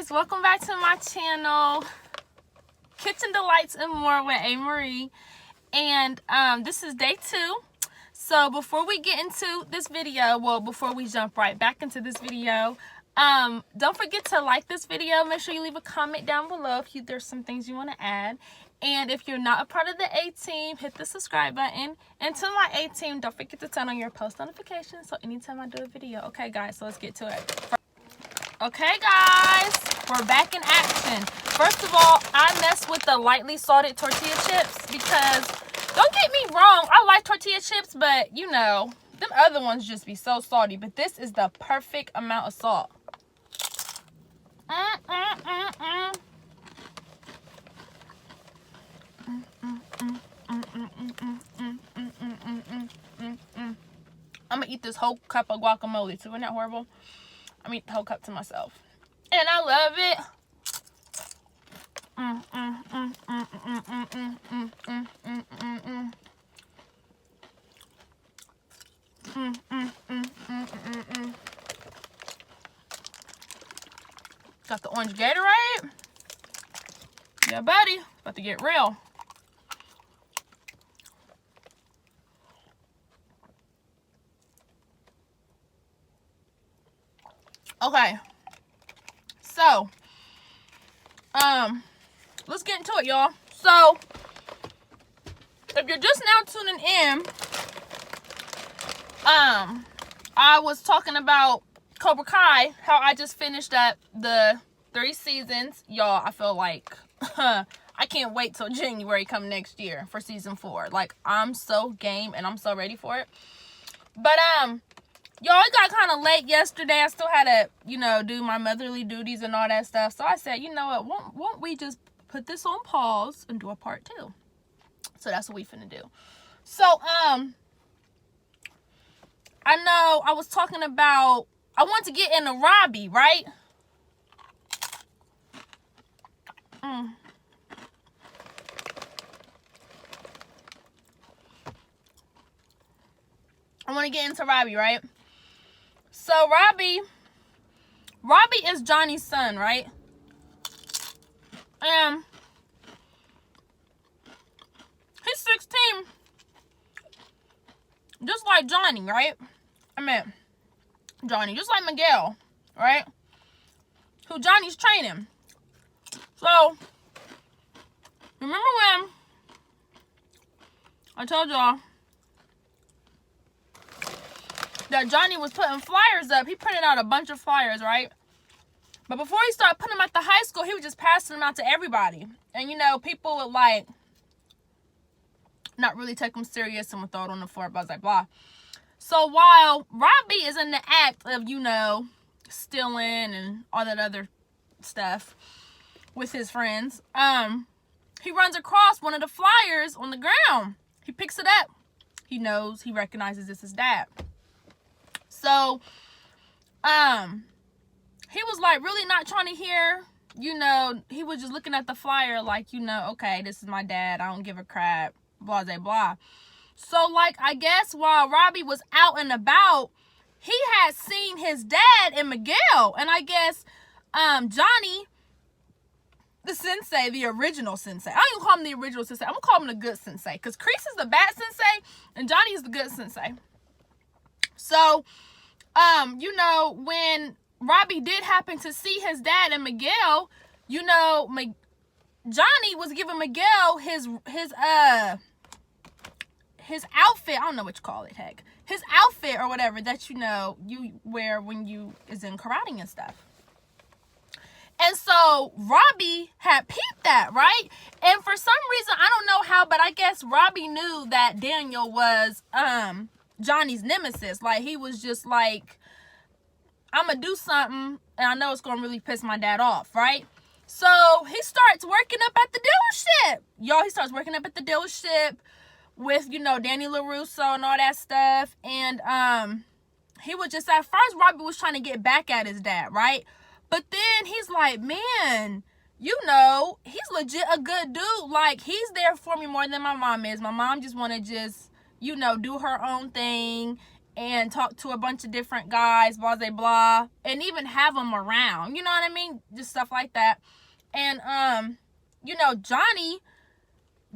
guys, welcome back to my channel, Kitchen Delights and More with A. Marie. And this is day 2. So before we get into this video, before we jump right back into this video, don't forget to like this video. Make sure you leave a comment down below if there's some things you want to add. And if you're not a part of the A team, hit the subscribe button. And to my A team, don't forget to turn on your post notifications so anytime I do a video. Okay guys, so let's get to it. Okay guys, we're back in action. First of all, I mess with the lightly salted tortilla chips because, don't get me wrong, I like tortilla chips, but you know, them other ones just be so salty. But this is the perfect amount of salt. I'm gonna eat this whole cup of guacamole too. Isn't that horrible? I'm gonna eat the whole cup to myself. And I love it. Got the orange Gatorade. Yeah, buddy. About to get real. Okay. So, let's get into it, y'all. So, if you're just now tuning in, I was talking about Cobra Kai, how I just finished up the 3 seasons. Y'all, I feel like I can't wait till January come next year for season 4. Like, I'm so game and I'm so ready for it. But, y'all, it got kind of late yesterday. I still had to, you know, do my motherly duties and all that stuff. So I said, you know what, won't we just put this on pause and do a part 2? So that's what we finna do. So, I know I was talking about, I want to get into Robbie, right? I want to get into Robbie, right? So Robbie is Johnny's son, right? He's 16, just like Johnny, right? I mean, Johnny, just like Miguel, right? Who Johnny's training. So, remember when I told y'all that Johnny was putting flyers up? He printed out a bunch of flyers, right? But before he started putting them at the high school, he was just passing them out to everybody. And, you know, people would, like, not really take them serious and would throw it on the floor, blah, blah, blah. So while Robbie is in the act of, you know, stealing and all that other stuff with his friends, he runs across one of the flyers on the ground. He picks it up. He knows, he recognizes this is Dad. So, he was like really not trying to hear, you know, he was just looking at the flyer like, you know, okay, this is my dad, I don't give a crap, blah, blah, blah. So, like, I guess while Robbie was out and about, he had seen his dad and Miguel. And I guess, Johnny, the sensei, the original sensei. I don't even call him the original sensei. I'm going to call him the good sensei. Because Kreese is the bad sensei and Johnny is the good sensei. So, you know, when Robbie did happen to see his dad and Miguel, you know, Johnny was giving Miguel his outfit. I don't know what you call it, heck. His outfit or whatever that, you know, you wear when you is in karate and stuff. And so Robbie had peeped that, right? And for some reason, I don't know how, but I guess Robbie knew that Daniel was Johnny's nemesis. Like, he was just like, I'm gonna do something and I know it's gonna really piss my dad off, right? So he starts working up at the dealership. Y'all, he starts working up at the dealership with, you know, Danny LaRusso and all that stuff. And he was just, at first Robbie was trying to get back at his dad, right? But then he's like, man, you know, he's legit a good dude. Like, he's there for me more than my mom is. My mom just want to just, you know, do her own thing and talk to a bunch of different guys, blah, blah, blah, and even have them around, you know what I mean? Just stuff like that. And, you know, Johnny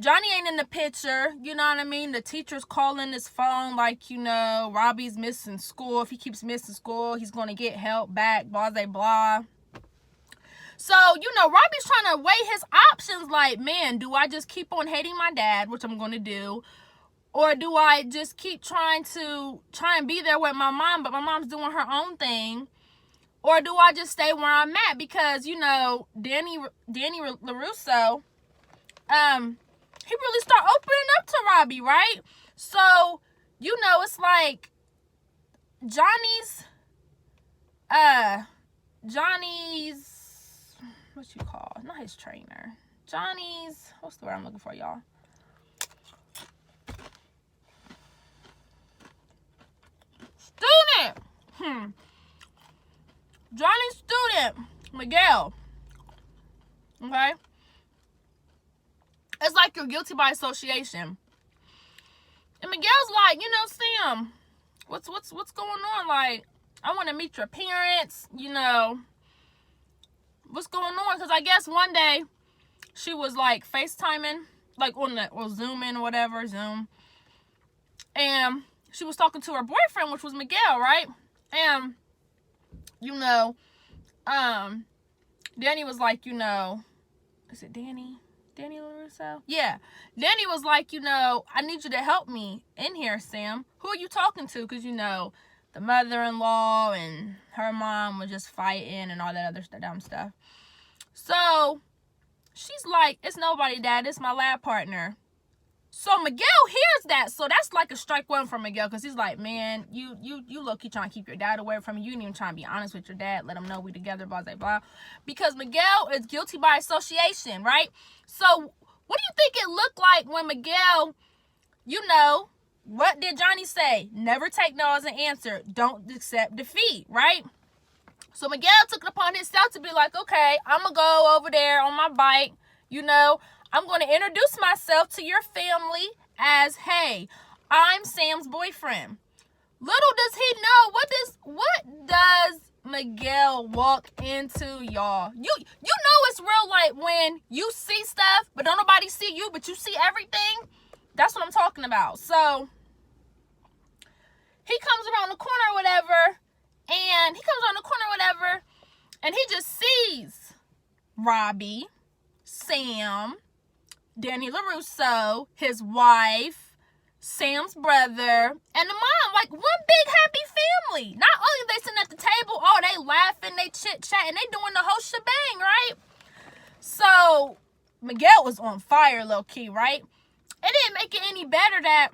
ain't in the picture, you know what I mean? The teacher's calling his phone like, you know, Robbie's missing school. If he keeps missing school, he's going to get help back, blah, blah, blah. So, you know, Robbie's trying to weigh his options like, man, do I just keep on hating my dad, which I'm going to do? Or do I just keep trying and be there with my mom, but my mom's doing her own thing? Or do I just stay where I'm at? Because, you know, Danny LaRusso, he really started opening up to Robbie, right? So, you know, it's like Johnny's, what you call? Not his trainer. Johnny's, what's the word I'm looking for, y'all? Student. Johnny's student, Miguel. Okay? It's like you're guilty by association. And Miguel's like, you know, Sam, what's going on? Like, I want to meet your parents, you know. What's going on? Because I guess one day she was like FaceTiming, like or Zooming or whatever, Zoom. And she was talking to her boyfriend, which was Miguel, right? And, you know, Danny was like, you know, is it Danny? Danny LaRusso? Yeah. Danny was like, you know, I need you to help me in here, Sam. Who are you talking to? Because, you know, the mother-in-law and her mom were just fighting and all that other dumb stuff. So, she's like, it's nobody, Dad. It's my lab partner. So, Miguel hears that. So, that's like a strike one for Miguel. Because he's like, man, you low-key trying to keep your dad away from you. You ain't even trying to be honest with your dad. Let him know we together, blah, blah, blah. Because Miguel is guilty by association, right? So, what do you think it looked like when Miguel, you know, what did Johnny say? Never take no as an answer. Don't accept defeat, right? So, Miguel took it upon himself to be like, okay, I'm going to go over there on my bike, you know. I'm going to introduce myself to your family as, hey, I'm Sam's boyfriend. Little does he know, what does Miguel walk into, y'all? You know it's real, like when you see stuff, but don't nobody see you, but you see everything. That's what I'm talking about. So, he comes around the corner or whatever, and he just sees Robbie, Sam, Danny LaRusso, his wife, Sam's brother, and the mom, like one big happy family. Not only they sitting at the table, oh, they laughing, they chit-chatting, they doing the whole shebang, right? So, Miguel was on fire, low-key, right? It didn't make it any better that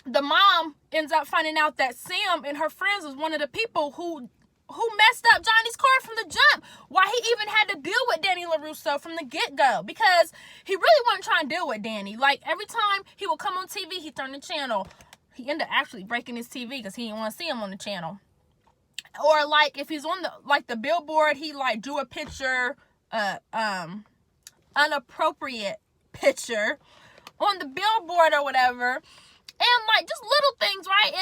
the mom ends up finding out that Sam and her friends was one of the people who messed up Johnny's car from the jump. Why he even had to deal with Danny LaRusso from the get-go. Because he really wasn't trying to deal with Danny. Like, every time he would come on TV, he turned the channel. He ended up actually breaking his TV because he didn't want to see him on the channel. Or, like, if he's on the billboard, he, like, drew a picture, inappropriate picture on the billboard or whatever. And, like, just little things, right?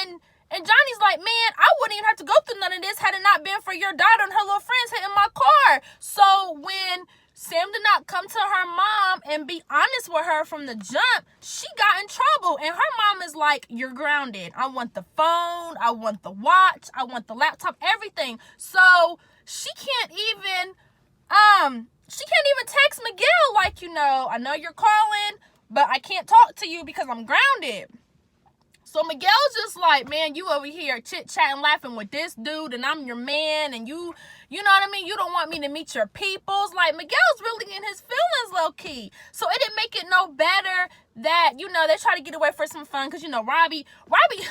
And Johnny's like, man, I wouldn't even have to go through none of this had it not been for your daughter and her little friends hitting my car. So when Sam did not come to her mom and be honest with her from the jump, she got in trouble. And her mom is like, you're grounded. I want the phone. I want the watch. I want the laptop, everything. So she can't even text Miguel like, you know, I know you're calling, but I can't talk to you because I'm grounded. So Miguel's just like, man, you over here chit-chatting, laughing with this dude, and I'm your man, and you know what I mean? You don't want me to meet your peoples. Like, Miguel's really in his feelings, low-key. So it didn't make it no better that, you know, they try to get away for some fun, because, you know, Robbie,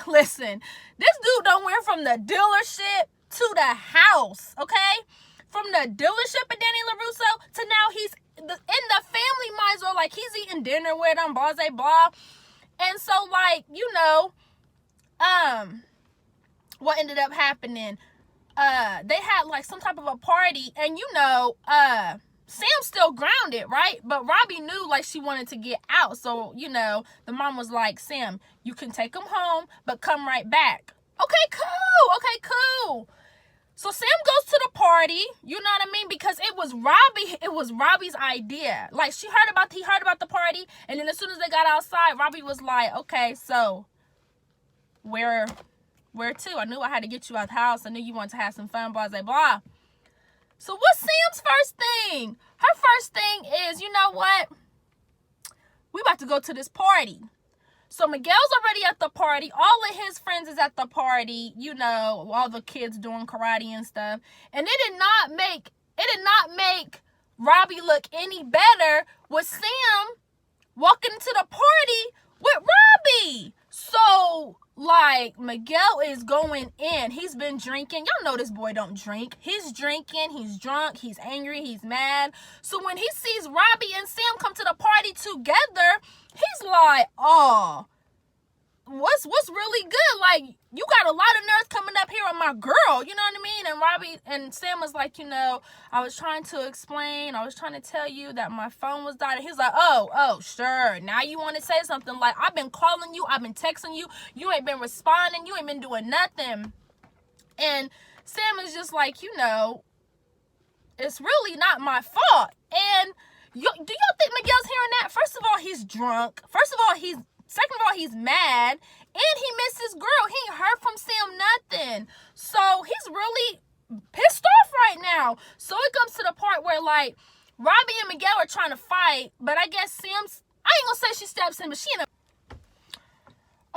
listen, this dude done went from the dealership to the house, okay? From the dealership of Danny LaRusso to now he's in the family might as well, like, he's eating dinner with him, blah, blah, blah. And so, like, you know, what ended up happening, they had, like, some type of a party, and, you know, Sam's still grounded, right? But Robbie knew, like, she wanted to get out. So, you know, the mom was like, Sam, you can take him home, but come right back. Okay, cool. Okay, cool. So Sam goes to the party, you know what I mean? Because it was Robbie's idea. Like he heard about the party, and then as soon as they got outside, Robbie was like, okay, so where to? I knew I had to get you out the house. I knew you wanted to have some fun, blah, blah, blah. So what's Sam's first thing? Her first thing is, you know what? We about to go to this party. So Miguel's already at the party. All of his friends is at the party. You know, all the kids doing karate and stuff. And it did not make Robbie look any better with Sam walking into the party with Robbie. So, like, Miguel is going in. He's been drinking. Y'all know this boy don't drink. He's drinking. He's drunk. He's angry. He's mad. So when he sees Robbie and Sam come to the party together, he's like, oh, what's really good? Like, you got a lot of nerds coming up here on my girl, you know what I mean? And Robbie and Sam was like, you know, I was trying to tell you that my phone was dying. He's like, oh, sure. Now you want to say something. Like, I've been calling you, I've been texting you, you ain't been responding, you ain't been doing nothing. And Sam is just like, you know, it's really not my fault. And do y'all think Miguel's hearing that? First of all, he's drunk. Second of all, he's mad. And he missed his girl. He ain't heard from Sam nothing. So he's really pissed off right now. So it comes to the part where, like, Robbie and Miguel are trying to fight. But I guess I ain't gonna say she steps in, but she in a...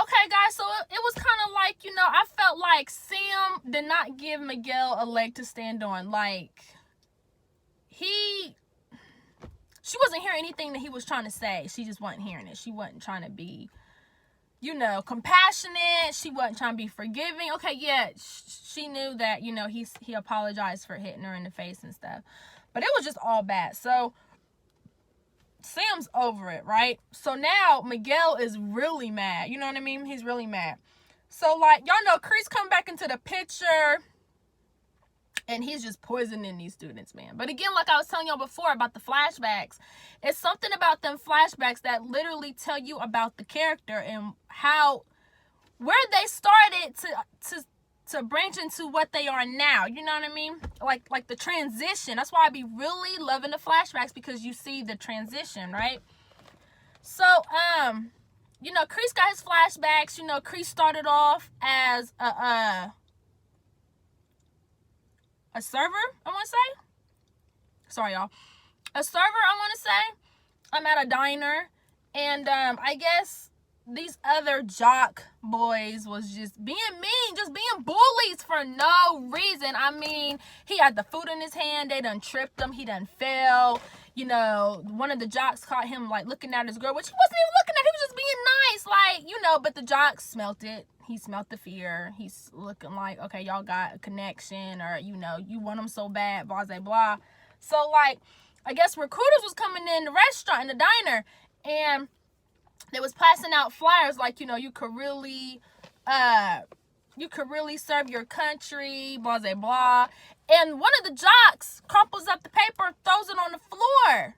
Okay, guys, so it was kind of like, you know, I felt like Sam did not give Miguel a leg to stand on. Like, she wasn't hearing anything that he was trying to say. She just wasn't hearing it. She wasn't trying to be, you know, compassionate. She wasn't trying to be forgiving. Okay, yeah, she knew that, you know, he apologized for hitting her in the face and stuff. But it was just all bad. So Sam's over it, right? So now Miguel is really mad. You know what I mean? He's really mad. So, like, y'all know Chris come back into the picture. And he's just poisoning these students, man. But again, like I was telling y'all before about the flashbacks, it's something about them flashbacks that literally tell you about the character and where they started to branch into what they are now. You know what I mean? Like the transition. That's why I be really loving the flashbacks, because you see the transition, right? So, you know, Kreese got his flashbacks. You know, Kreese started off as a server, I want to say. Sorry, y'all. A server, I want to say. I'm at a diner. And I guess these other jock boys was just being mean. Just being bullies for no reason. I mean, he had the food in his hand. They done tripped him. He done fell. You know, one of the jocks caught him, like, looking at his girl, which he wasn't even looking at. He was just being nice. Like, you know, but the jocks smelt it. He smelt the fear. He's looking like, okay, y'all got a connection, or, you know, you want them so bad, blah, blah, blah. So, like, I guess recruiters was coming in the restaurant, in the diner, and they was passing out flyers like, you know, you could really serve your country, blah, blah, blah. And one of the jocks crumples up the paper, throws it on the floor.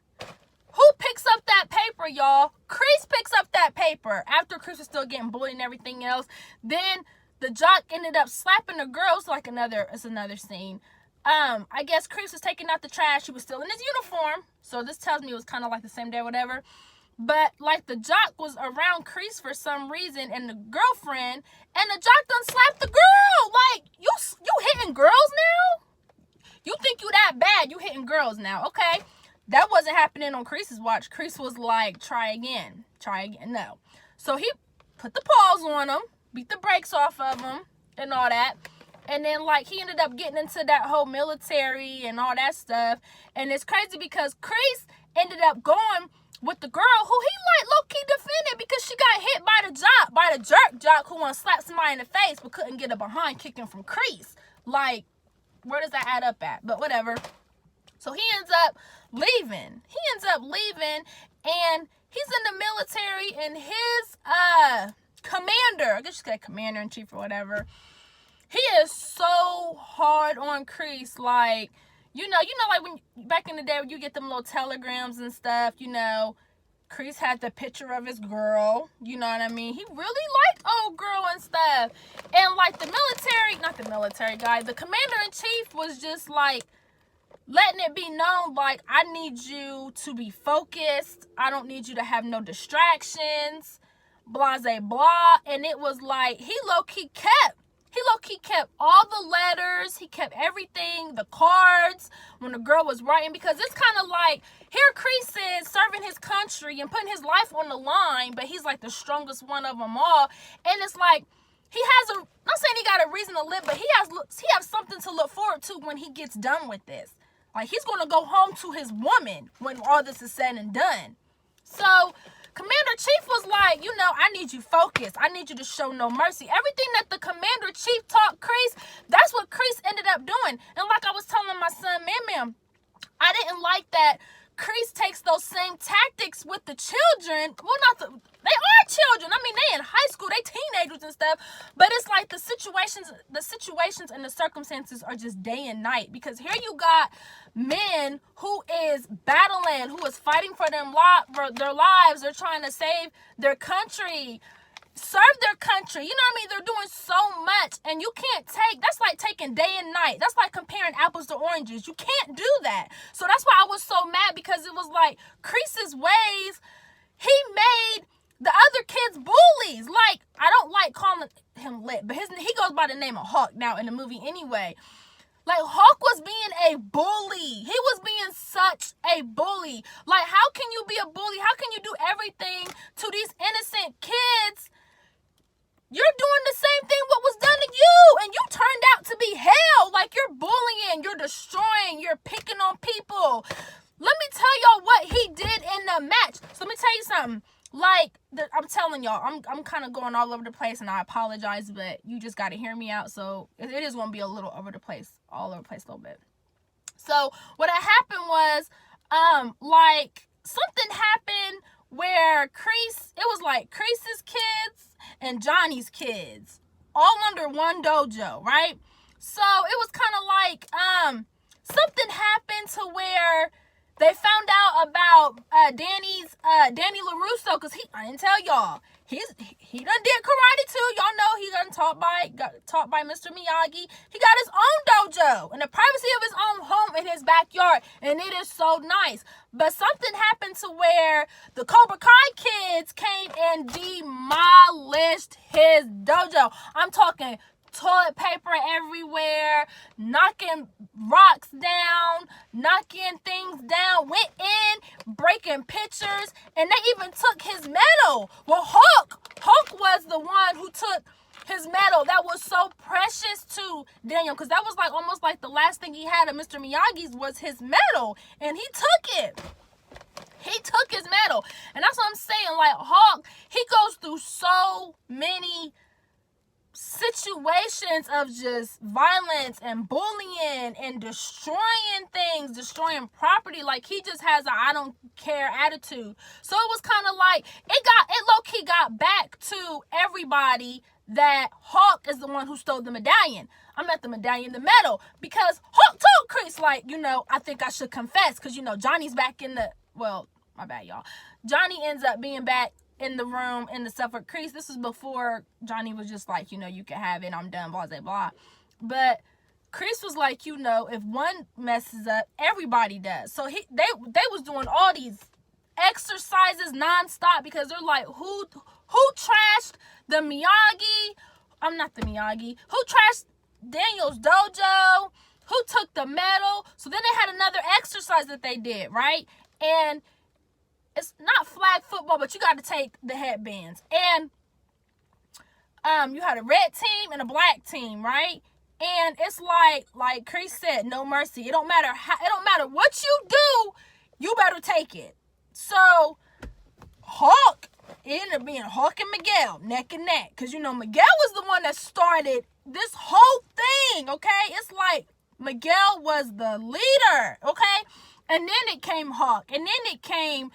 Who picks up that paper, y'all? Kreese picks up that paper. After Kreese was still getting bullied and everything else. Then the jock ended up slapping the girls. Like it's another scene. I guess Kreese was taking out the trash. He was still in his uniform. So this tells me it was kind of like the same day or whatever. But, like, the jock was around Kreese for some reason, and the girlfriend, and the jock done slapped the girl. Like, you hitting girls now? You think you that bad, you hitting girls now. Okay. That wasn't happening on Kreese's watch. Kreese was like, try again. No. So he put the pause on him, beat the brakes off of him, and all that. And then, like, he ended up getting into that whole military and all that stuff. And it's crazy because Kreese ended up going with the girl who he, like, low-key defended because she got hit by the jerk jock who wanted to slap somebody in the face but couldn't get a behind kicking from Kreese. Like, where does that add up at? But whatever. So he ends up leaving. And he's in the military, and his commander, I guess you say commander-in-chief or whatever, he is so hard on Kreese. Like, you know, like when back in the day when you get them little telegrams and stuff, you know, Kreese had the picture of his girl. You know what I mean? He really liked old girl and stuff. And like the military, not the military guy, the commander-in-chief was just like letting it be known, like, I need you to be focused. I don't need you to have no distractions. Blah, blah, blah. And it was like, he low-key kept all the letters. He kept everything, the cards, when the girl was writing. Because it's kind of like, here Kreese is serving his country and putting his life on the line, but he's like the strongest one of them all. And it's like, he has a, not saying he got a reason to live, but he has something to look forward to when he gets done with this. Like, he's going to go home to his woman when all this is said and done. So, Commander-Chief was like, you know, I need you focused. I need you to show no mercy. Everything that the Commander-Chief taught Kreese, that's what Kreese ended up doing. And like I was telling my son, man, I didn't like that Kreese takes those same tactics with the children. Well, they are children. I mean, they in high school, they teenagers and stuff. But it's like the situations and the circumstances are just day and night. Because here you got men who is battling, who is fighting for their lives. They're trying to save their country, serve their country. You know what I mean? They're doing so much, and you can't that's like taking day and night. That's like comparing apples to oranges. You can't do that. So that's why I was so mad, because it was like Kreese's ways, he made the other kids bullies. Like, I don't like calling him lit, but he goes by the name of Hawk now in the movie anyway. Like, Hawk was being a bully. He was being such a bully. Like, how can you be a bully? How can you do everything to these innocent kids? You're doing the same thing what was done to you, and you turned out to be hell. Like, you're bullying, you're destroying, you're picking on people. Let me tell y'all what he did in the match. So let me tell you something. Like, I'm telling y'all, I'm kind of going all over the place, and I apologize, but you just got to hear me out. So it is going to be a little all over the place a little bit. So what had happened was, like, something happened where Kreese, it was like Kreese's kids and Johnny's kids all under one dojo, right? So it was kind of like, something happened to where they found out about Danny LaRusso, because I didn't tell y'all, he done did karate too. Y'all know he got taught by Mr. Miyagi. He got his own dojo in the privacy of his own home in his backyard, and it is so nice. But something happened to where the Cobra Kai kids came and demolished his dojo. I'm talking toilet paper everywhere, knocking rocks down, knocking things down, went in, breaking pictures, and they even took his medal. Well, Hulk was the one who took his medal that was so precious to Daniel, because that was like almost like the last thing he had of Mr. Miyagi's was his medal, and he took it. He took his medal. And that's what I'm saying. Like, Hulk, he goes through so many situations of just violence and bullying and destroying things, destroying property. Like, he just has a I don't care attitude. So it was kind of like it low-key got back to everybody that Hawk is the one who stole the medallion. I'm at the medallion, the medal, because Hawk told Kreese, like, you know, I think I should confess, because, you know, Johnny's back in the, well, my bad, y'all. Johnny ends up being back in the room in the stuff with Kreese. This was before Johnny was just like, you know, you can have it, I'm done, blah, blah, blah. But Kreese was like, you know, if one messes up, everybody does. So they was doing all these exercises nonstop, because they're like, who trashed the Miyagi? I'm not the Miyagi. Who trashed Daniel's dojo? Who took the medal? So then they had another exercise that they did, right? And it's not flag football, but you got to take the headbands. And you had a red team and a black team, right? And it's like Kreese said, no mercy. It don't matter what you do, you better take it. So Hawk, it ended up being Hawk and Miguel, neck and neck. Because, you know, Miguel was the one that started this whole thing, okay? It's like Miguel was the leader, okay? And then it came Hawk. And then it came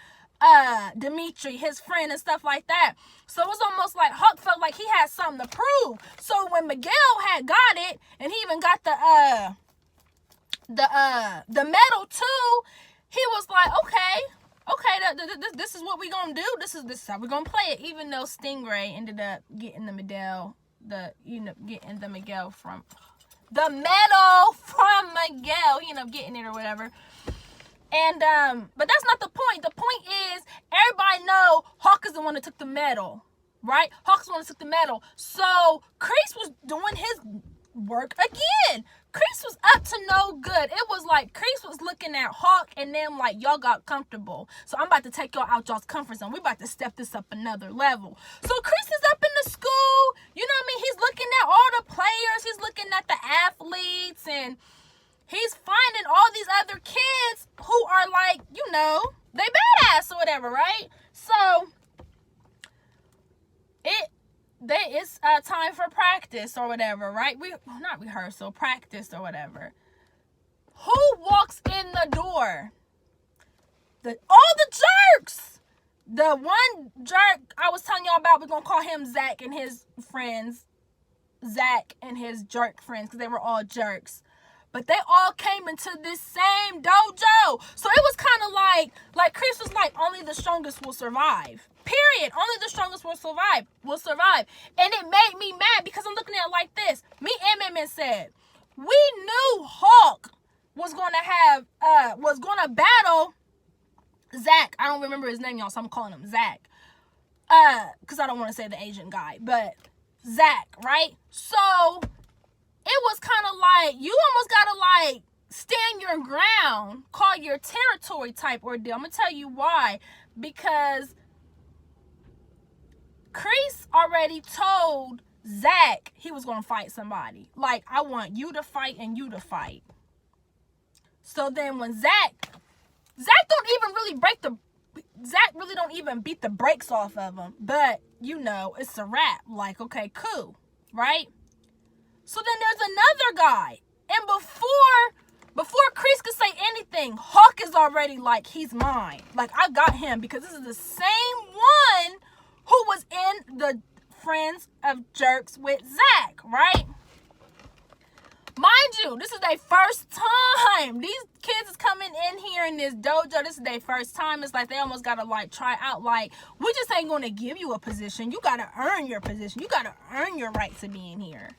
Dimitri, his friend, and stuff like that. So it was almost like Hawk felt like he had something to prove. So when Miguel had got it, and he even got the medal too, he was like, okay, okay, this is what we gonna do. This is how we gonna play it. Even though Stingray ended up getting the medal, getting the medal from Miguel. He ended up getting it or whatever. And but that's not the point. The point is everybody know Hawk is the one that took the medal, right? Hawk's the one that took the medal. So Kreese was doing his work again. Kreese was up to no good. It was like Kreese was looking at Hawk and them like, y'all got comfortable. So I'm about to take y'all out y'all's comfort zone. We about to step this up another level. So Kreese is up in the school. You know what I mean? He's looking at all the players. He's looking at the athletes. And he's finding all these other kids who are like, you know, they badass or whatever, right? So it's time for practice or whatever, right? Not rehearsal, practice or whatever. Who walks in the door? All the jerks. The one jerk I was telling y'all about, we're gonna call him Zach and his friends. Zach and his jerk friends, because they were all jerks. But they all came into this same dojo. So it was kind of like Kreese was like, only the strongest will survive. Period. Only the strongest will survive. And it made me mad because I'm looking at it like this. Me and Min said, we knew Hawk was going to battle Zach. I don't remember his name, y'all, so I'm calling him Zach. Because I don't want to say the Asian guy. But Zach, right? So it was kind of like, you almost got to like stand your ground, call your territory type ordeal. I'm going to tell you why. Because Kreese already told Zach he was going to fight somebody. Like, I want you to fight and you to fight. So then when Zach really don't even beat the brakes off of him. But, you know, it's a wrap. Like, okay, cool. Right? So then there's another guy. And before Kreese could say anything, Hawk is already like, he's mine. Like, I got him because this is the same one who was in the Friends of Jerks with Zach, right? Mind you, this is their first time. These kids is coming in here in this dojo. This is their first time. It's like they almost got to like try out. Like, we just ain't going to give you a position. You got to earn your position. You got to earn your right to be in here.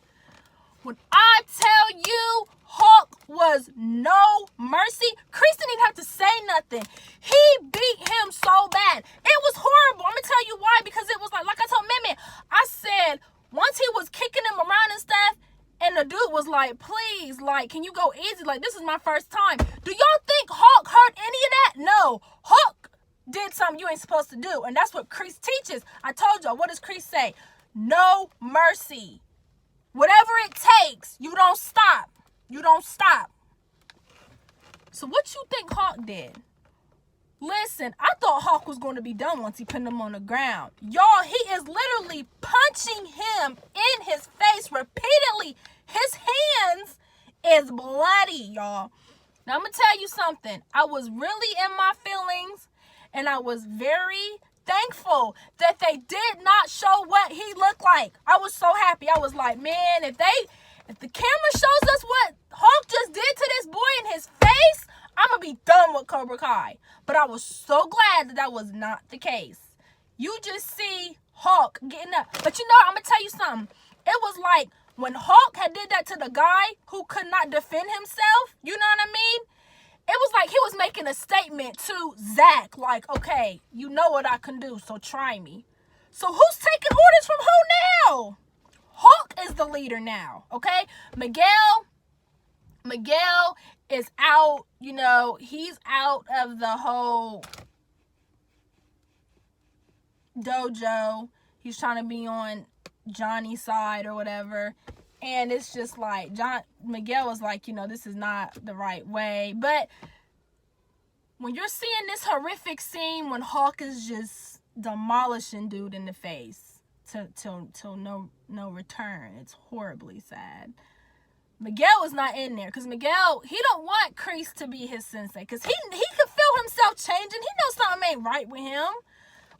When I tell you Hawk was no mercy, Kreese didn't even have to say nothing. He beat him so bad. It was horrible. I'm going to tell you why. Because it was like I told Mimi, I said, once he was kicking him around and stuff, and the dude was like, please, like, can you go easy? Like, this is my first time. Do y'all think Hawk heard any of that? No. Hawk did something you ain't supposed to do. And that's what Kreese teaches. I told y'all, what does Kreese say? No mercy. Whatever it takes, you don't stop. You don't stop. So what you think Hawk did? Listen, I thought Hawk was going to be done once he put him on the ground. Y'all, he is literally punching him in his face repeatedly. His hands is bloody, y'all. Now, I'm going to tell you something. I was really in my feelings, and I was very thankful that they did not show what he looked like. I was so happy. I was like, man, if the camera shows us what Hawk just did to this boy in his face, I'm going to be done with Cobra Kai. But I was so glad that was not the case. You just see Hawk getting up. But you know, I'm going to tell you something. It was like when Hawk had did that to the guy who could not defend himself, you know what I mean? It was like he was making a statement to Zach, like, okay, you know what I can do, so try me. So who's taking orders from who now? Hawk is the leader now, okay? Miguel is out, you know, he's out of the whole dojo. He's trying to be on Johnny's side or whatever. And it's just like, Miguel was like, you know, this is not the right way. But when you're seeing this horrific scene when Hawk is just demolishing dude in the face till no return, it's horribly sad. Miguel is not in there because Miguel, he don't want Kreese to be his sensei because he could feel himself changing. He knows something ain't right with him,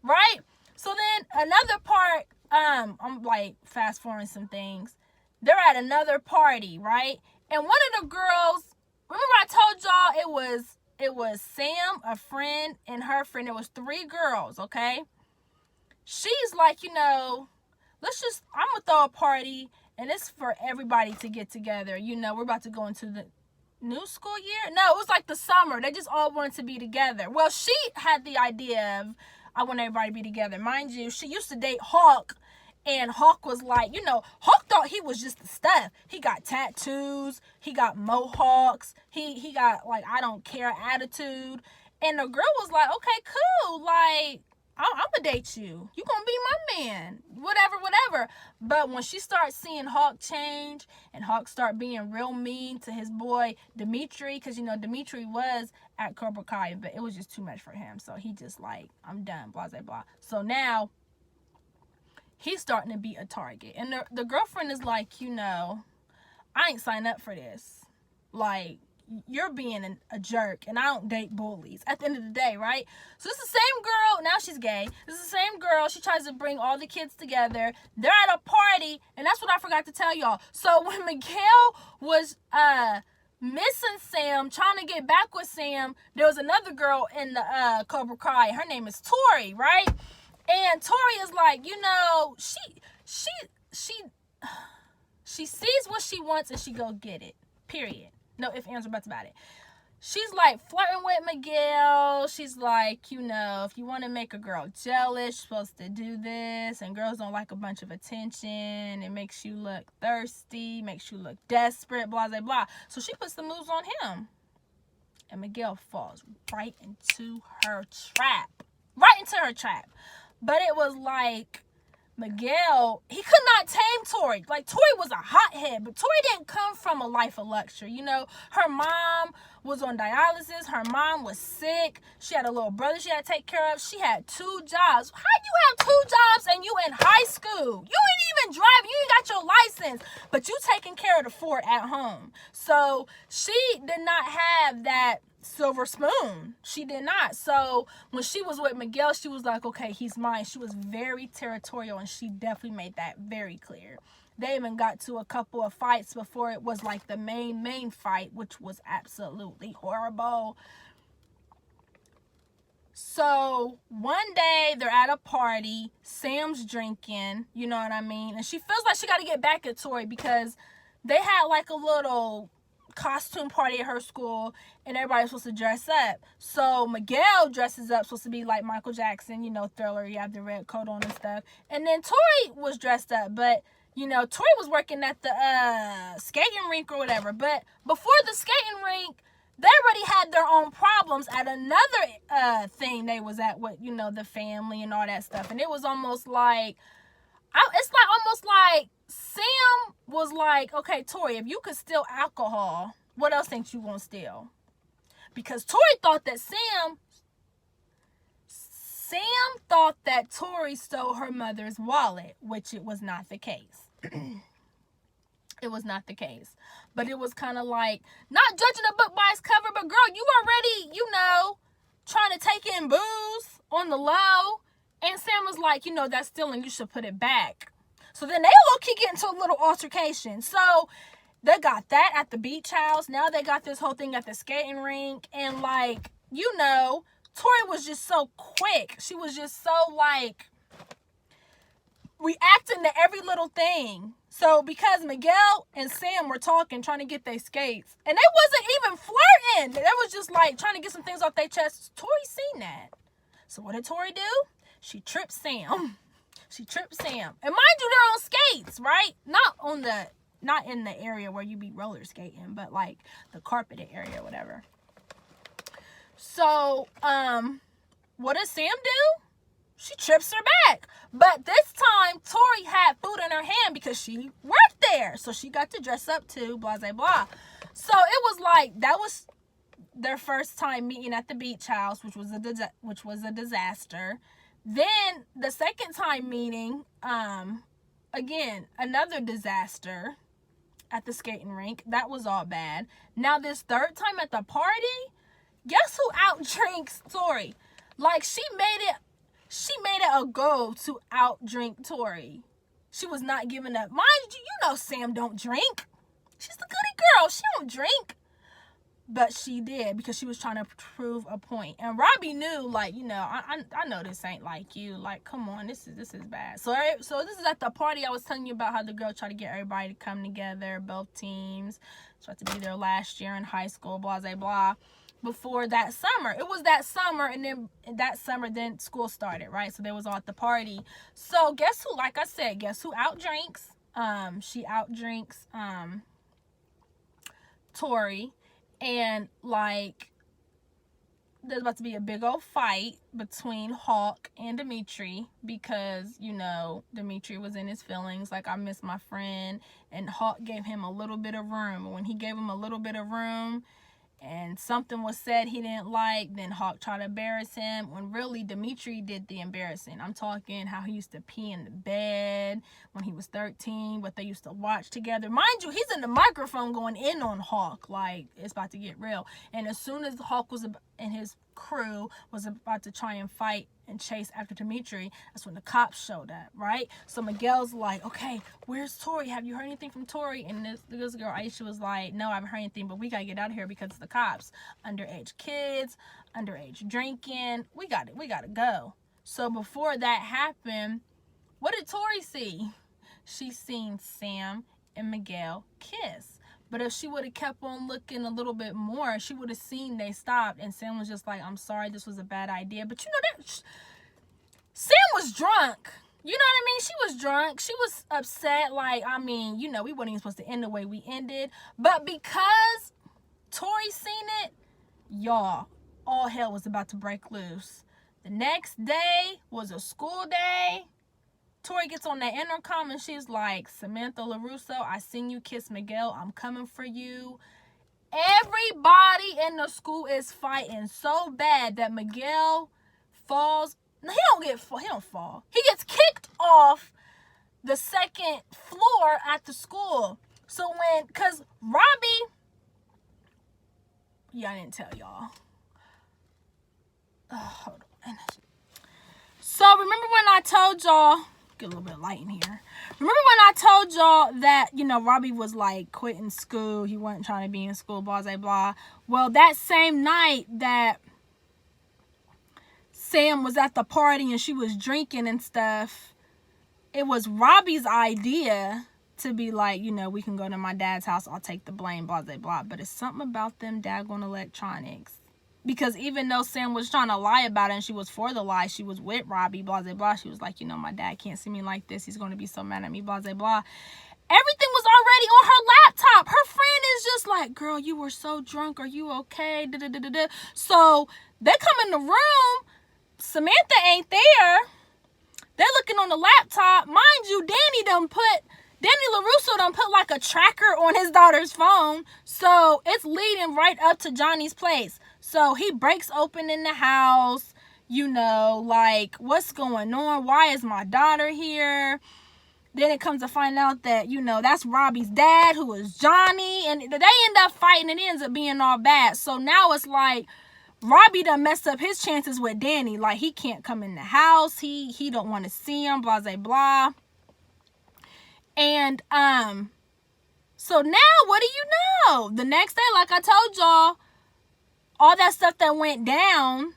right? So then another part, I'm like fast forwarding some things. They're at another party, right? And one of the girls, remember I told y'all It was Sam, a friend, and her friend. It was 3 girls, okay? She's like, I'm going to throw a party, and it's for everybody to get together. We're about to go into the new school year. No, it was like the summer. They just all wanted to be together. Well, she had the idea of, I want everybody to be together. Mind you, she used to date Hawk, and Hawk was like, Hawk thought he was just the stuff. He got tattoos. He got mohawks. He got, like, I don't care attitude. And the girl was like, okay, cool. Like, I'm going to date you. You going to be my man. Whatever. But when she starts seeing Hawk change and Hawk start being real mean to his boy, Dimitri, because, Dimitri was at Cobra Kai, but it was just too much for him. So he just like, I'm done, blah, blah, blah. So now he's starting to be a target. And the girlfriend is like, I ain't signed up for this. Like, you're being a jerk, and I don't date bullies at the end of the day, right? So it's the same girl. Now she's gay. This is the same girl. She tries to bring all the kids together. They're at a party, and that's what I forgot to tell y'all. So when Miguel was missing Sam, trying to get back with Sam, there was another girl in the Cobra Kai. Her name is Tori, right? And Tori is like, she sees what she wants and she go get it. Period. No ifs, ands, or buts about it. She's like flirting with Miguel. She's like, if you want to make a girl jealous, you're supposed to do this. And girls don't like a bunch of attention. It makes you look thirsty, makes you look desperate, blah, blah, blah. So she puts the moves on him. And Miguel falls right into her trap. But it was like, Miguel, he could not tame Tori. Like, Tori was a hothead, but Tori didn't come from a life of luxury. Her mom was on dialysis. Her mom was sick. She had a little brother she had to take care of. She had 2 jobs. How do you have 2 jobs and you in high school? You ain't even driving. You ain't got your license, but you taking care of the fort at home. So she did not have that silver spoon. She did not. So when she was with Miguel, she was like, okay, he's mine. She was very territorial, and she definitely made that very clear. They even got to a couple of fights before it was like the main fight, which was absolutely horrible. So one day they're at a party. Sam's drinking, you know what I mean? And she feels like she got to get back at Tori because they had like a little costume party at her school, and everybody's supposed to dress up. So Miguel dresses up, supposed to be like Michael Jackson, Thriller, you have the red coat on and stuff. And then Tori was dressed up, but Tori was working at the skating rink or whatever. But before the skating rink, they already had their own problems at another thing they was at with, the family and all that stuff. And it was almost like, almost like Sam was like, okay, Tori, if you could steal alcohol, what else ain't you gonna steal? Because Tori thought that Sam thought that Tori stole her mother's wallet, which it was not the case. It was not the case. But it was kind of like, not judging a book by its cover, but girl, you already, trying to take in booze on the low. And Sam was like, that's stealing, you should put it back. So then they low-key get into a little altercation. So they got that at the beach house. Now they got this whole thing at the skating rink. And like, Tori was just so quick. She was just so like reacting to every little thing. So because Miguel and Sam were talking, trying to get their skates, and they wasn't even flirting. They was just like trying to get some things off their chest. Tori seen that. So what did Tori do? She tripped Sam. And mind you, they're on skates, right? Not in the area where you be roller skating, but like the carpeted area or whatever. So, what does Sam do? She trips her back. But this time, Tori had food in her hand because she worked there. So she got to dress up too, blah, blah, blah. So it was like, that was their first time meeting at the beach house, which was a disaster. Then the second time meeting, again, another disaster at the skating rink. That was all bad. Now this third time at the party, guess who outdrinks Tori? Like, she made it a goal to outdrink Tori. She was not giving up. Mind you, Sam don't drink. She's the goody girl. She don't drink. But she did, because she was trying to prove a point. And Robbie knew, like, you know, I know this ain't like you. Like, come on, this is bad. So this is at the party I was telling you about, how the girl tried to get everybody to come together, both teams. Tried to be there last year in high school, blah, blah, blah. Before that summer. It was that summer, and then that summer, then school started, right? So they was all at the party. So guess who, like I said, guess who outdrinks? She outdrinks Tori. And, like, there's about to be a big old fight between Hawk and Dimitri, because, you know, Dimitri was in his feelings, like, I miss my friend, and Hawk gave him a little bit of room. And when he gave him a little bit of room and something was said he didn't like, then Hawk tried to embarrass him, when really Dimitri did the embarrassing. I'm talking how he used to pee in the bed when he was 13, what they used to watch together. Mind you, he's in the microphone going in on Hawk, like, it's about to get real. And as soon as Hawk was and his crew was about to try and fight and chase after Dimitri, that's when the cops showed up, right? So Miguel's like, okay, where's Tori? Have you heard anything from Tori? And this girl Aisha was like, no, I haven't heard anything, but we gotta get out of here because it's the cops. Underage kids, underage drinking, we gotta go. So before that happened, what did Tori see? She seen Sam and Miguel kiss. But if she would have kept on looking a little bit more, she would have seen they stopped. And Sam was just like, I'm sorry, this was a bad idea. But you know, Sam was drunk. You know what I mean? She was drunk. She was upset. Like, I mean, you know, we weren't even supposed to end the way we ended. But because Tori seen it, y'all, all hell was about to break loose. The next day was a school day. Tori gets on that intercom and she's like, Samantha LaRusso, I seen you kiss Miguel. I'm coming for you. Everybody in the school is fighting so bad that Miguel falls. No, he don't fall. He gets kicked off the second floor at the school. So cause Robbie, yeah, I didn't tell y'all. Hold on. So remember when I told y'all, get a little bit of light in here. Remember when I told y'all that, you know, Robbie was like quitting school. He wasn't trying to be in school, blah, blah, blah. Well, that same night that Sam was at the party and she was drinking and stuff, it was Robbie's idea to be like, you know, we can go to my dad's house. I'll take the blame, blah, blah, blah. But it's something about them daggone electronics. Because even though Sam was trying to lie about it and she was for the lie, she was with Robbie, blah, blah, blah. She was like, you know, my dad can't see me like this. He's going to be so mad at me, blah, blah, blah. Everything was already on her laptop. Her friend is just like, girl, you were so drunk. Are you okay? Da, da, da, da, da. So they come in the room. Samantha ain't there. They're looking on the laptop. Mind you, Danny LaRusso done put like a tracker on his daughter's phone. So it's leading right up to Johnny's place. So he breaks open in the house, you know, like, what's going on? Why is my daughter here? Then it comes to find out that, you know, that's Robbie's dad, who is Johnny. And they end up fighting and it ends up being all bad. So now it's like, Robbie done messed up his chances with Danny. Like, he can't come in the house. He don't want to see him, blah, blah, blah. And, so now, what do you know? The next day, like I told y'all, all that stuff that went down,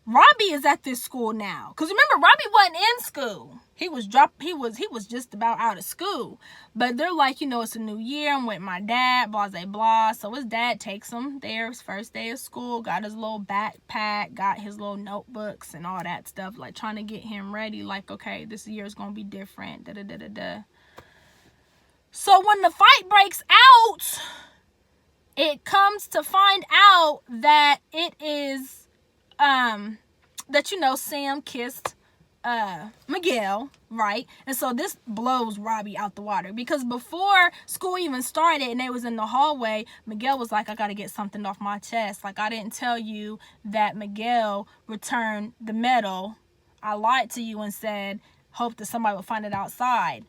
Robbie is at this school now. Because remember, Robbie wasn't in school. He was just about out of school. But they're like, you know, it's a new year. I'm with my dad, blah, blah, blah. So his dad takes him there, his first day of school, got his little backpack, got his little notebooks and all that stuff, like trying to get him ready. Like, okay, this year is going to be different, da, da, da, da, da. So when the fight breaks out, it comes to find out that it is, that, you know, Sam kissed Miguel, right? And so this blows Robbie out the water, because before school even started and they was in the hallway, Miguel was like, I got to get something off my chest. Like, I didn't tell you that Miguel returned the medal. I lied to you and said, hope that somebody would find it outside.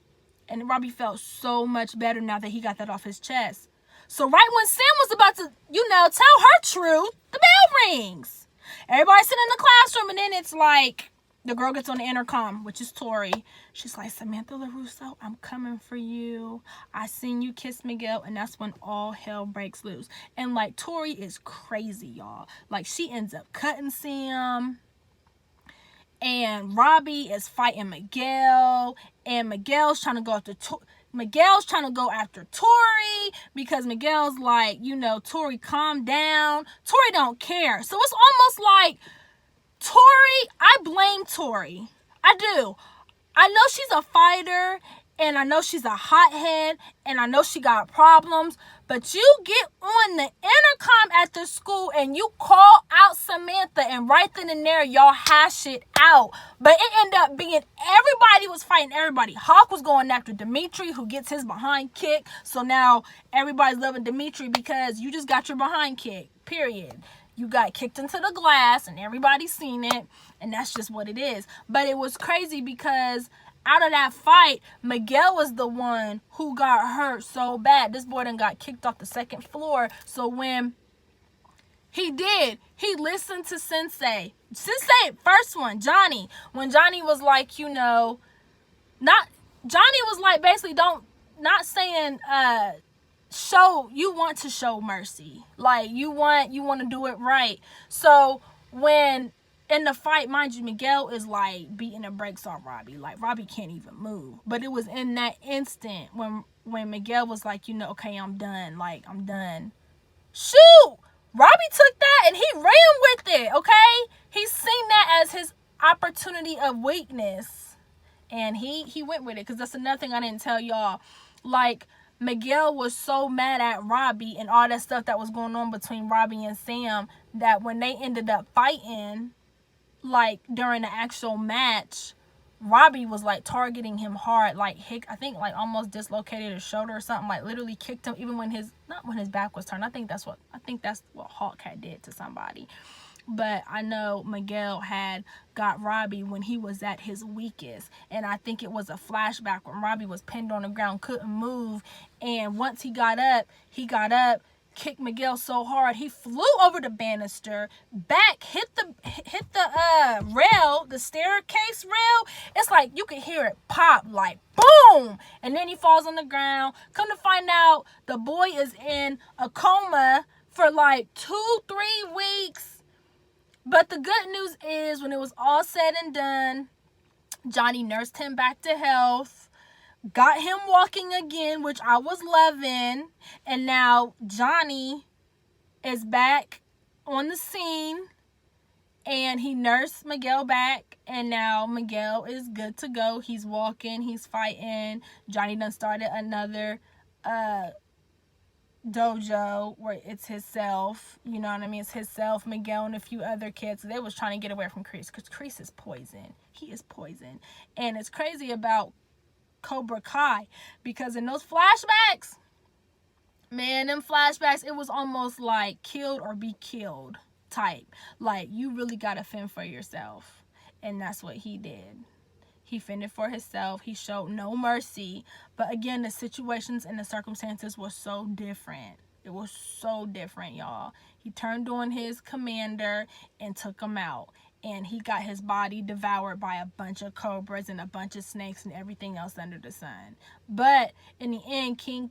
And Robbie felt so much better now that he got that off his chest. So right when Sam was about to, you know, tell her truth, the bell rings. Everybody's sitting in the classroom, and then it's like, the girl gets on the intercom, which is Tori. She's like, Samantha LaRusso, I'm coming for you. I seen you kiss Miguel. And that's when all hell breaks loose. And like, Tori is crazy, y'all. Like, she ends up cutting Sam. And Robbie is fighting Miguel. And Miguel's trying to go after Tori because Miguel's like, you know, Tori, calm down. Tori don't care. So it's almost like Tori, I blame Tori. I do. I know she's a fighter, and I know she's a hothead, and I know she got problems, but you get on the intercom at the school and you call out Samantha, and right then and there, y'all hash it out. But it ended up being everybody was fighting everybody. Hawk was going after Dimitri, who gets his behind kicked. So now everybody's loving Dimitri because you just got your behind kicked, period. You got kicked into the glass and everybody's seen it, and that's just what it is. But it was crazy because out of that fight, Miguel was the one who got hurt so bad. This boy done got kicked off the second floor. So when he listened to Sensei, first one, Johnny, when Johnny was like, you know, Johnny was like basically not saying you want to show mercy, like you want to do it right. So when in the fight, mind you, Miguel is like beating the brakes on Robbie, like Robbie can't even move. But it was in that instant when Miguel was like, you know, okay, I'm done, like I'm done. Shoot, Robbie took that and he ran with it. Okay, he's seen that as his opportunity of weakness, and he went with it. Because that's another thing I didn't tell y'all, like Miguel was so mad at Robbie and all that stuff that was going on between Robbie and Sam that when they ended up fighting, like during the actual match, Robbie was like targeting him hard, like I think like almost dislocated his shoulder or something, like literally kicked him even when his back was turned. I think that's what Hawk had did to somebody. But I know Miguel had got Robbie when he was at his weakest. And I think it was a flashback when Robbie was pinned on the ground, couldn't move. And once he got up, kicked Miguel so hard, he flew over the banister, back, hit the rail, the staircase rail. It's like you could hear it pop, like boom. And then he falls on the ground. Come to find out, the boy is in a coma for like 2-3 weeks. But the good news is, when it was all said and done, Johnny nursed him back to health, got him walking again, which I was loving. And now Johnny is back on the scene, and he nursed Miguel back, and now Miguel is good to go. He's walking, he's fighting. Johnny done started another dojo where it's himself, you know what I mean? It's himself, Miguel, and a few other kids. They was trying to get away from Kreese because Kreese is poison. He is poison. And it's crazy about Cobra Kai because in those flashbacks, man, them flashbacks, it was almost like killed or be killed type. Like, you really gotta fend for yourself. And that's what he did. He fended for himself. He showed no mercy. But again, the situations and the circumstances were so different. It was so different, y'all. He turned on his commander and took him out. And he got his body devoured by a bunch of cobras and a bunch of snakes and everything else under the sun. But in the end, Kreese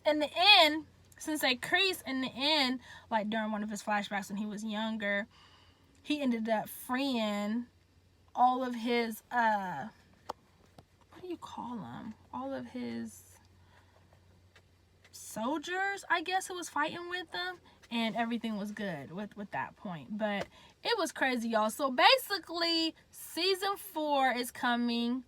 in the end, Kreese in the end, like during one of his flashbacks when he was younger, he ended up freeing all of his, what do you call them? All of his soldiers, I guess, who was fighting with them. And everything was good with that point. But it was crazy, y'all. So basically, season 4 is coming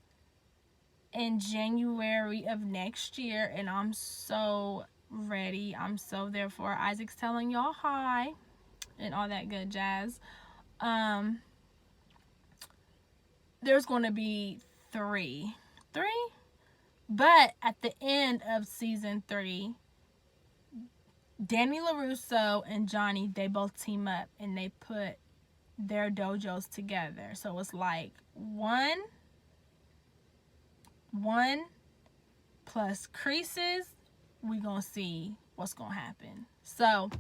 in January of next year. And I'm so ready. I'm so there for it. Isaac's telling y'all hi and all that good jazz. There's going to be 3, but at the end of season 3, Danny LaRusso and Johnny, they both team up and they put their dojos together. So it's like one plus Kreese's. We gonna see what's gonna happen. So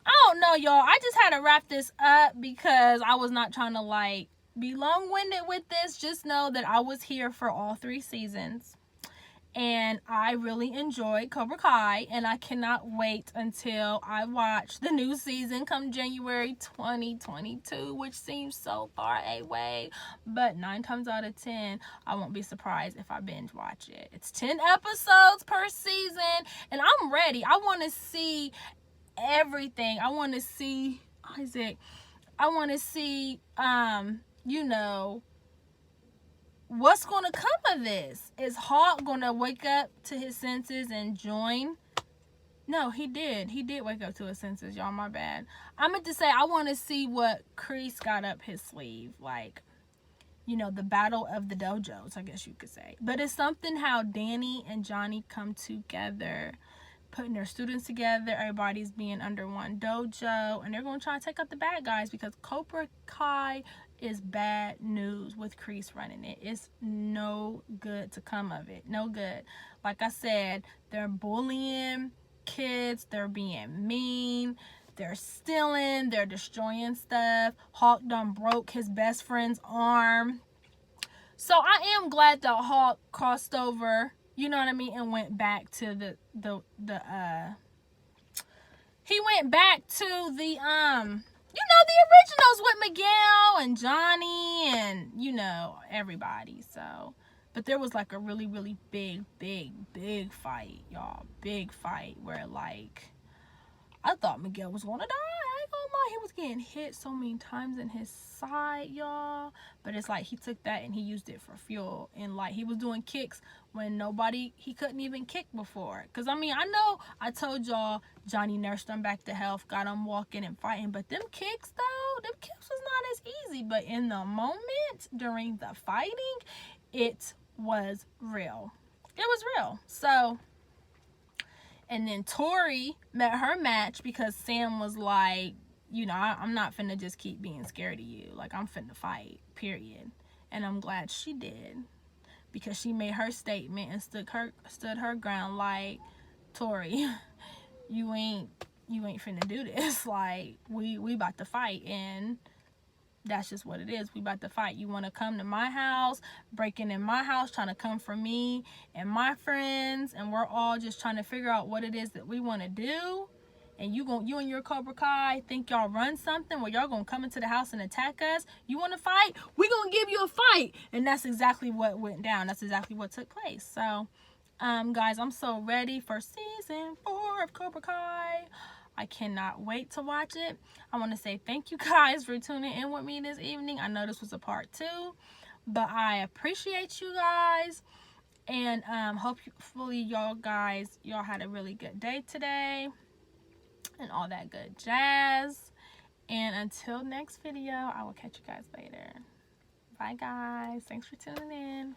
I don't know, y'all. I just had to wrap this up because I was not trying to like be long-winded with this. Just know that I was here for all 3 seasons. And I really enjoyed Cobra Kai, and I cannot wait until I watch the new season come January 2022, which seems so far away. But 9 times out of 10, I won't be surprised if I binge watch it. It's 10 episodes per season, and I'm ready. I want to see everything. I want to see Isaac. I want to see, you know, what's going to come of this? Is Hawk going to wake up to his senses and join? No, he did. He did wake up to his senses, y'all. My bad. I meant to say I want to see what Kreese got up his sleeve. Like, you know, the battle of the dojos, I guess you could say. But it's something how Danny and Johnny come together, putting their students together. Everybody's being under one dojo. And they're going to try to take out the bad guys because Cobra Kai is bad news with Kreese running it. It's no good to come of it. No good. Like I said, they're bullying kids. They're being mean. They're stealing. They're destroying stuff. Hawk done broke his best friend's arm. So I am glad that Hawk crossed over, you know what I mean, and went back to he went back to the you know, the originals with Miguel and Johnny and, you know, everybody. So, but there was like a really, really big fight, y'all. Big fight where, like, I thought Miguel was gonna die. I ain't gonna lie. He was getting hit so many times in his side, y'all. But it's like he took that and he used it for fuel. And, like, he was doing kicks when he couldn't even kick before. Because, I mean, I know I told y'all Johnny nursed him back to health, got him walking and fighting. But them kicks, though, them kicks was not as easy. But in the moment, during the fighting, it was real. It was real. So, and then Tori met her match because Sam was like, you know, I'm not finna just keep being scared of you. Like, I'm finna fight, period. And I'm glad she did. Because she made her statement and stood her ground like, Tori, you ain't finna do this. Like, we about to fight, and that's just what it is. We about to fight. You want to come to my house, breaking in my house, trying to come for me and my friends, and we're all just trying to figure out what it is that we want to do. And you and your Cobra Kai think y'all run something where y'all gonna come into the house and attack us? You want to fight? We gonna give you a fight. And that's exactly what went down. That's exactly what took place. So, guys, I'm so ready for season 4 of Cobra Kai. I cannot wait to watch it. I want to say thank you guys for tuning in with me this evening. I know this was a part 2, but I appreciate you guys. And hopefully y'all had a really good day today and all that good jazz. And until next video, I will catch you guys later. Bye, guys. Thanks for tuning in.